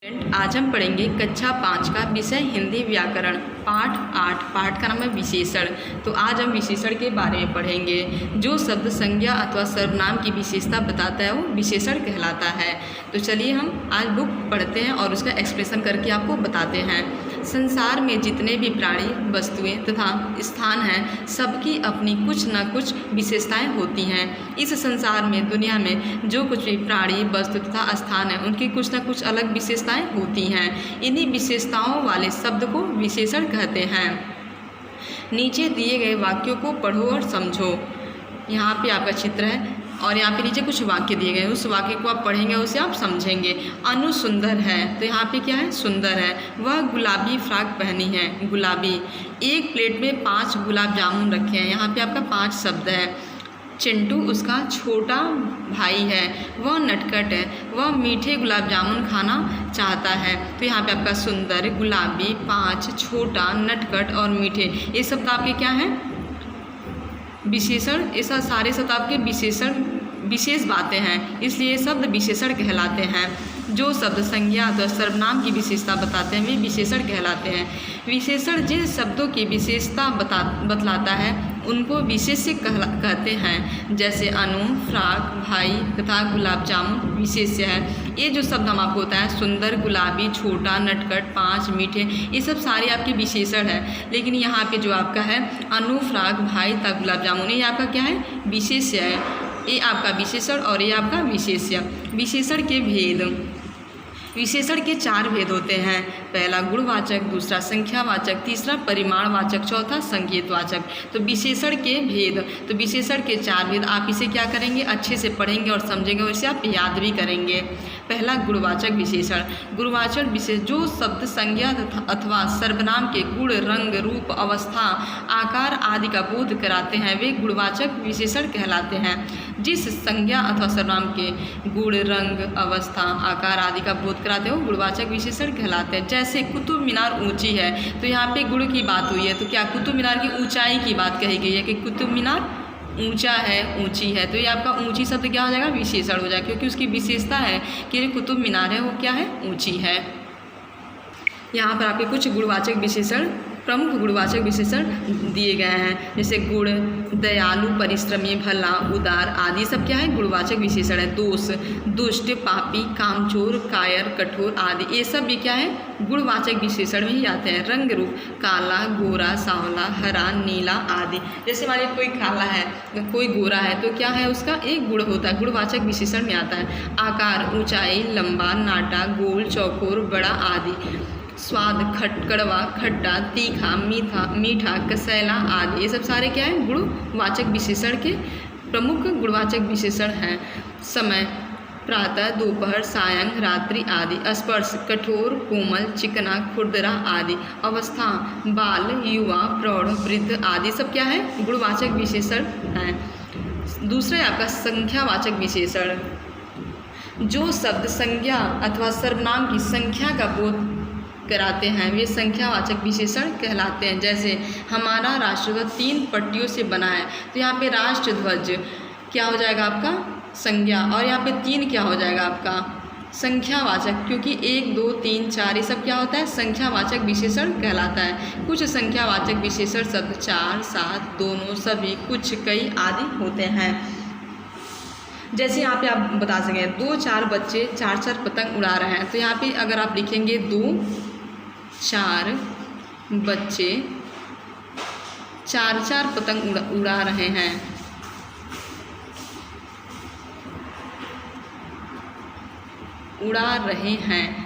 आज हम पढ़ेंगे कक्षा 5 का विषय हिंदी व्याकरण पाठ 8। पाठ का नाम है विशेषण। तो आज हम विशेषण के बारे में पढ़ेंगे। जो शब्द संज्ञा अथवा सर्वनाम की विशेषता बताता है वो विशेषण कहलाता है। तो चलिए हम आज बुक पढ़ते हैं और उसका एक्सप्रेशन करके आपको बताते हैं। संसार में जितने भी प्राणी, वस्तुएं तथा स्थान हैं, सबकी अपनी कुछ न कुछ विशेषताएं होती हैं। इस संसार में, दुनिया में जो कुछ भी प्राणी, वस्तु तथा स्थान है, उनकी कुछ न कुछ अलग विशेषताएं होती हैं। इन्हीं विशेषताओं वाले शब्द को विशेषण कहते हैं। नीचे दिए गए वाक्यों को पढ़ो और समझो। यहाँ पे आपका चित्र है और यहाँ पे नीचे कुछ वाक्य दिए गए हैं। उस वाक्य को आप पढ़ेंगे, उसे आप समझेंगे। अनु सुंदर है, तो यहाँ पे क्या है? सुंदर है। वह गुलाबी फ्रॉक पहनी है, गुलाबी। एक प्लेट में 5 गुलाब जामुन रखे हैं, यहाँ पे आपका 5 शब्द है। चिंटू उसका छोटा भाई है, वह नटखट है, वह मीठे गुलाब जामुन खाना चाहता है। तो यहाँ पे आपका सुंदर, गुलाबी, 5, छोटा, नटखट और मीठे, ये शब्द आपके क्या हैं? विशेषण। ऐसा सारे शब्द आपके विशेषण, विशेष बातें हैं, इसलिए शब्द विशेषण कहलाते हैं। जो शब्द संज्ञा अथवा सर्वनाम की विशेषता बताते हैं वे विशेषण कहलाते हैं। विशेषण जिन शब्दों की विशेषता बतलाता है उनको विशेष्य कहते हैं। जैसे अनु, फ्रॉक, भाई तथा गुलाब जामुन विशेष्य है। ये जो शब्द हम आपको होता है सुंदर, गुलाबी, छोटा, नटखट, 5, मीठे, ये सब सारे आपके विशेषण है। लेकिन यहाँ पे जो आपका है अनु, फ्रॉक, भाई तथा गुलाब जामुन, ये आपका क्या है? विशेष्य है। ये आपका विशेषण और ये आपका विशेष्य। विशेषण के भेद। विशेषण के 4 भेद होते हैं। पहला गुणवाचक, दूसरा संख्यावाचक, तीसरा परिमाणवाचक, चौथा संकेतवाचक। तो विशेषण के भेद, तो विशेषण के 4 भेद आप इसे क्या करेंगे? अच्छे से पढ़ेंगे और समझेंगे और इसे आप याद भी करेंगे। पहला गुणवाचक विशेषण। गुणवाचक विशेषण जो शब्द संज्ञा अथवा सर्वनाम के गुण, रंग, रूप, अवस्था, आकार आदि का बोध कराते हैं वे गुणवाचक विशेषण कहलाते हैं। जिस संज्ञा अथवा सर्वनाम के गुण, रंग, अवस्था, आकार आदि का बोध कराते हो गुणवाचक विशेषण कहलाते हैं। जैसे कुतुब मीनार ऊंची है, तो यहाँ पे गुण की बात हुई है, तो क्या कुतुब मीनार की ऊंचाई की बात कही गई है कि कुतुब मीनार ऊंचा है, ऊंची है। तो ये आपका ऊंची शब्द क्या हो जाएगा? विशेषण हो जाएगा, क्योंकि उसकी विशेषता है कि कुतुब मीनार है वो क्या है? ऊंची है। यहाँ पर आपके कुछ गुणवाचक विशेषण, प्रमुख गुणवाचक विशेषण दिए गए हैं। जैसे गुण, दयालु, परिश्रमी, भला, उदार आदि सब क्या है? गुणवाचक विशेषण है। दोष, दुष्ट, पापी, कामचोर, कायर, कठोर आदि ये सब भी क्या है? गुणवाचक विशेषण में ही आते हैं। रंग रूप, काला, गोरा, सांवला, हरा, नीला आदि। जैसे मान लीजिए कोई काला है, कोई गोरा है, तो क्या है? उसका एक गुण होता है, गुणवाचक विशेषण में आता है। आकार, ऊंचाई, लंबा, नाटा, गोल, चौकोर, बड़ा आदि। स्वाद, कड़वा, खट्टा, तीखा, मीठा, कसैला आदि, ये सब सारे क्या है? गुणवाचक विशेषण के प्रमुख गुणवाचक विशेषण हैं। समय, प्रातः, दोपहर, सायं, रात्रि आदि। स्पर्श, कठोर, कोमल, चिकना, खुरदरा आदि। अवस्था, बाल, युवा, प्रौढ़, वृद्ध आदि सब क्या है? गुणवाचक विशेषण हैं। दूसरा है आपका संख्यावाचक विशेषण। जो शब्द संज्ञा अथवा सर्वनाम की संख्या का बोध कराते हैं वे संख्यावाचक विशेषण कहलाते हैं। जैसे हमारा राष्ट्रध्वज 3 पट्टियों से बना है, तो यहाँ पे राष्ट्रध्वज क्या हो जाएगा? आपका संज्ञा। और यहाँ पे 3 क्या हो जाएगा? आपका संख्यावाचक, क्योंकि 1, 2, 3, 4 ये सब क्या होता है? संख्यावाचक विशेषण कहलाता है। कुछ संख्यावाचक विशेषण शब्द 4, 7, दोनों, सभी, कुछ, कई आदि होते हैं। जैसे यहाँ पे आप बता सकें 2-4 बच्चे 4-4 पतंग उड़ा रहे हैं, तो यहाँ पे अगर आप लिखेंगे 2-4 बच्चे 4-4 पतंग उड़ा रहे हैं,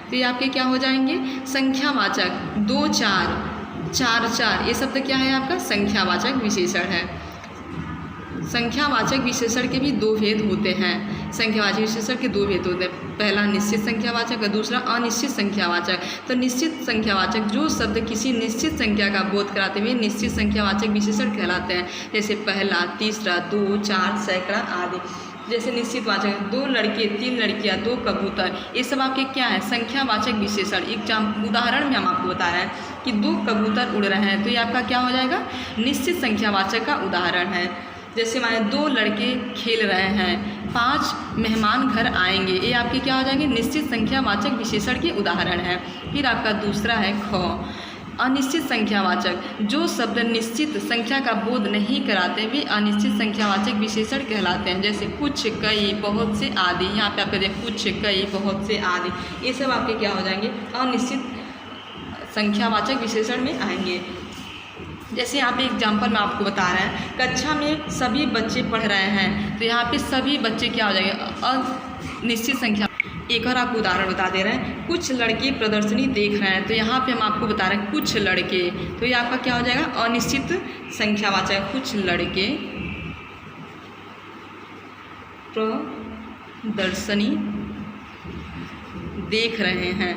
तो ये आपके क्या हो जाएंगे? संख्यावाचक। 2-4, 4-4 ये शब्द क्या है? आपका संख्यावाचक विशेषण है। संख्यावाचक विशेषण के भी 2 भेद होते हैं। संख्यावाचक विशेषण के 2 भेद होते हैं। पहला निश्चित संख्यावाचक और दूसरा अनिश्चित संख्यावाचक। तो निश्चित संख्यावाचक जो शब्द किसी निश्चित संख्या का बोध कराते हुए निश्चित संख्यावाचक विशेषण कहलाते हैं। जैसे पहला, तीसरा, 2, 4, सैकड़ा आदि। जैसे निश्चित वाचक 2 लड़के, 3 लड़कियां, 2 कबूतर, ये सब आपके क्या है? संख्यावाचक विशेषण। एक उदाहरण में हम आपको बता रहे हैं कि 2 कबूतर उड़ रहे हैं, तो ये आपका क्या हो जाएगा? निश्चित संख्यावाचक का उदाहरण है। जैसे माने 2 लड़के खेल रहे हैं, 5 मेहमान घर आएंगे, ये आपके क्या हो जाएंगे, निश्चित संख्यावाचक विशेषण के उदाहरण है। फिर आपका दूसरा है ख, अनिश्चित संख्यावाचक। जो शब्द निश्चित संख्या का बोध नहीं कराते वे अनिश्चित संख्यावाचक विशेषण कहलाते हैं। जैसे कुछ, कई, बहुत से आदि। यहाँ पे आपके देखिए कुछ, कई, बहुत से आदि, ये सब आपके क्या हो जाएंगे, अनिश्चित संख्यावाचक विशेषण में आएंगे। जैसे यहाँ पे एग्जाम्पल में आपको बता रहे हैं, कक्षा में सभी बच्चे पढ़ रहे हैं, तो यहाँ पे सभी बच्चे क्या हो जाएंगे, अनिश्चित संख्या। एक और आपको उदाहरण बता दे रहे हैं, कुछ लड़के प्रदर्शनी देख रहे हैं, तो यहाँ पे हम आपको बता रहे हैं कुछ लड़के, तो ये आपका क्या हो जाएगा, अनिश्चित संख्यावाचक। कुछ लड़के प्रदर्शनी देख रहे हैं,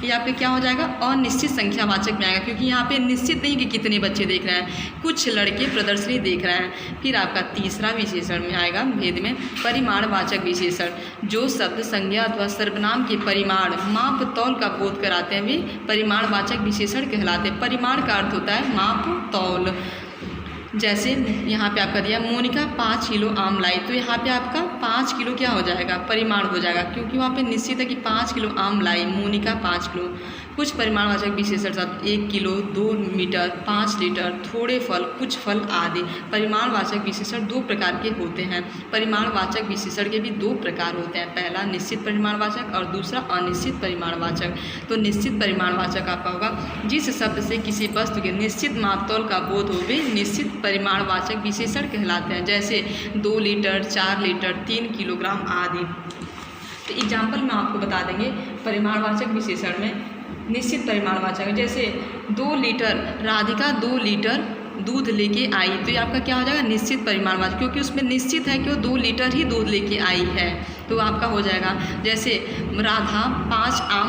ये आपके क्या हो जाएगा, अनिश्चित संख्यावाचक में आएगा, क्योंकि यहाँ पे निश्चित नहीं कि कितने बच्चे देख रहे हैं, कुछ लड़के प्रदर्शनी देख रहे हैं। फिर आपका तीसरा विशेषण में आएगा भेद में, परिमाणवाचक विशेषण। जो शब्द संज्ञा अथवा सर्वनाम के परिमाण, माप, तौल का बोध कराते हैं वे परिमाणवाचक विशेषण कहलाते हैं। परिमाण का अर्थ होता है माप, तौल। जैसे यहाँ पे आपका दिया, मोनिका 5 किलो आम लाई, तो यहाँ पे आपका 5 किलो क्या हो जाएगा, परिमाण हो जाएगा, क्योंकि वहाँ पे निश्चित है कि 5 किलो आम लाई, मोनिका 5 किलो। कुछ परिमाणवाचक विशेषण शब्द 1 किलो, 2 मीटर, 5 लीटर, थोड़े फल, कुछ फल आदि। परिमाणवाचक विशेषण 2 प्रकार के होते हैं। परिमाणवाचक विशेषण के भी 2 प्रकार होते हैं, पहला निश्चित परिमाणवाचक और दूसरा अनिश्चित परिमाणवाचक। तो निश्चित परिमाणवाचक आपका होगा जिस शब्द से किसी वस्तु के निश्चित मापतौल का बोध हो वे निश्चित परिमाणवाचक विशेषण कहलाते हैं। जैसे 2 लीटर, 4 लीटर, 3 किलोग्राम आदि। तो एग्जाम्पल में आपको बता देंगे परिमाणवाचक विशेषण में निश्चित परिमाणवाचक। जैसे 2 लीटर, राधिका 2 लीटर दूध लेके आई, तो ये आपका क्या हो जाएगा, निश्चित परिमाणवाचक, क्योंकि उसमें निश्चित है कि वो 2 लीटर ही दूध लेके आई है, तो आपका हो जाएगा। जैसे राधा 5 आम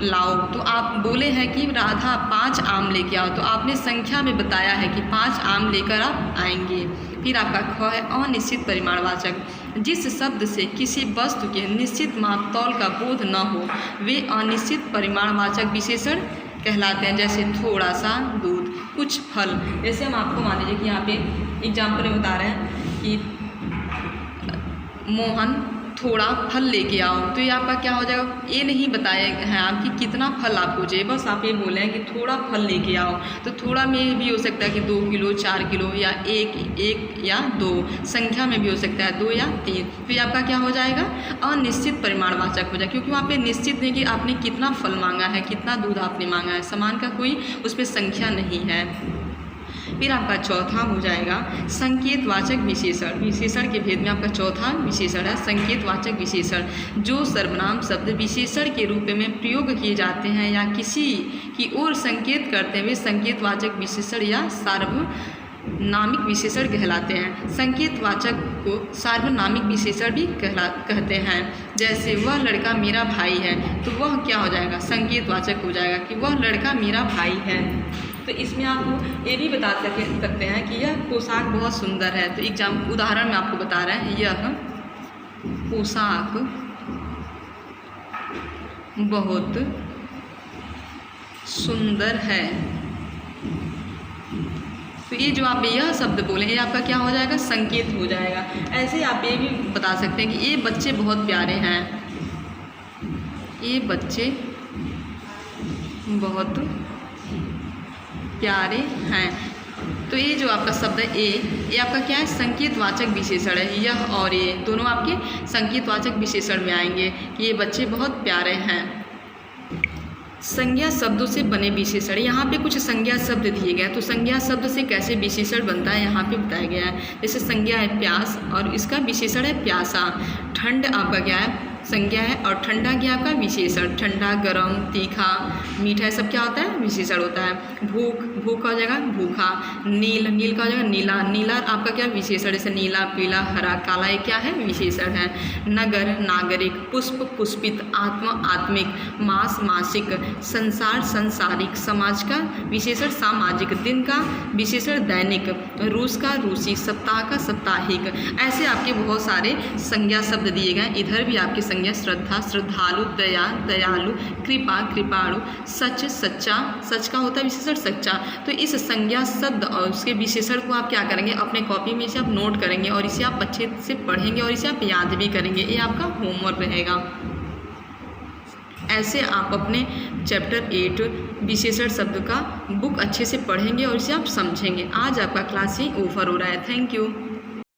लाओ, तो आप बोले हैं कि राधा 5 आम लेके आओ, तो आपने संख्या में बताया है कि 5 आम लेकर आप आएंगे। फिर आपका ख है अनिश्चित परिमाणवाचक। जिस शब्द से किसी वस्तु के निश्चित मापतौल का बोध न हो वे अनिश्चित परिमाणवाचक विशेषण कहलाते हैं। जैसे थोड़ा सा दूध, कुछ फल। जैसे हम आपको मान लीजिए कि यहाँ पे एग्जाम्पल में बता रहे हैं कि मोहन थोड़ा फल लेके आओ, तो ये आपका क्या हो जाएगा, ये नहीं बताया है आप कि कितना फल आपको चाहिए, बस आप ये बोले हैं कि थोड़ा फल लेके आओ। तो थोड़ा में भी हो सकता है कि 2 किलो, 4 किलो या 1 या 2, संख्या में भी हो सकता है 2 या 3। तो ये आपका क्या हो जाएगा, अनिश्चित परिमाणवाचक हो जाएगा, क्योंकि वहाँ पे निश्चित नहीं कि आपने कितना फल मांगा है, कितना दूध आपने मांगा है, सामान का कोई उसमें संख्या नहीं है। फिर आपका चौथा हो जाएगा संकेतवाचक विशेषण। विशेषण के भेद में आपका चौथा विशेषण है संकेतवाचक विशेषण। जो सर्वनाम शब्द विशेषण के रूप में प्रयोग किए जाते हैं या किसी की ओर संकेत करते हैं वे संकेतवाचक विशेषण या सार्वनामिक विशेषण कहलाते हैं। संकेतवाचक को सार्वनामिक विशेषण भी कहते हैं। जैसे वह लड़का मेरा भाई है, तो वह क्या हो जाएगा, संकेतवाचक हो जाएगा कि वह लड़का मेरा भाई है। तो इसमें आप ये भी बता सकते हैं कि यह पोशाक बहुत सुंदर है। तो उदाहरण में आपको बता रहे हैं, यह पोशाक बहुत सुंदर है। तो ये जो आप यह शब्द बोले, ये आपका क्या हो जाएगा, संकेत हो जाएगा। ऐसे आप ये भी बता सकते हैं कि ये बच्चे बहुत प्यारे हैं, ये बच्चे बहुत प्यारे हैं। तो ये जो आपका शब्द है ये आपका क्या है, संकेतवाचक विशेषण है। यह और ये दोनों आपके संकेतवाचक विशेषण में आएंगे कि ये बच्चे बहुत प्यारे हैं। संज्ञा शब्दों से बने विशेषण, यहाँ पे कुछ संज्ञा शब्द दिए गए, तो संज्ञा शब्द से कैसे विशेषण बनता है यहाँ पे बताया गया है। जैसे संज्ञा है प्यास और इसका विशेषण है प्यासा। ठंड आपका क्या है, संज्ञा है, और ठंडा क्या आपका विशेषण। ठंडा, गरम, तीखा, मीठा, सब क्या होता है, विशेषण होता है। भूख, भूख का हो जाएगा भूखा। नील, नील का हो जाएगा नीला। नीला आपका क्या विशेषण, जैसे नीला, पीला, हरा, काला, ये क्या है, विशेषण है। नगर, नागरिक। पुष्प, पुष्पित। आत्मा, आत्मिक। मास, मासिक। संसार, संसारिक। समाज का विशेषण सामाजिक। दिन का विशेषण दैनिक। रूस का रूसी। सप्ताह का साप्ताहिक। ऐसे आपके बहुत सारे संज्ञा शब्द दिए गए। इधर भी आपके संज्ञा श्रद्धा, श्रद्धालु, दया, दयालु, कृपा, कृपाणु, सच, सच्चा, सच का होता है विशेषण सच्चा, तो इस संज्ञा शब्द और उसके विशेषण को आप क्या करेंगे, अपने कॉपी में इसे आप नोट करेंगे और इसे आप अच्छे से पढ़ेंगे और इसे आप याद भी करेंगे। ये आपका होमवर्क रहेगा। ऐसे आप अपने चैप्टर 8 विशेषण शब्द का बुक अच्छे से पढ़ेंगे और इसे आप समझेंगे। आज आपका क्लास ही ओवर हो रहा है। Thank you.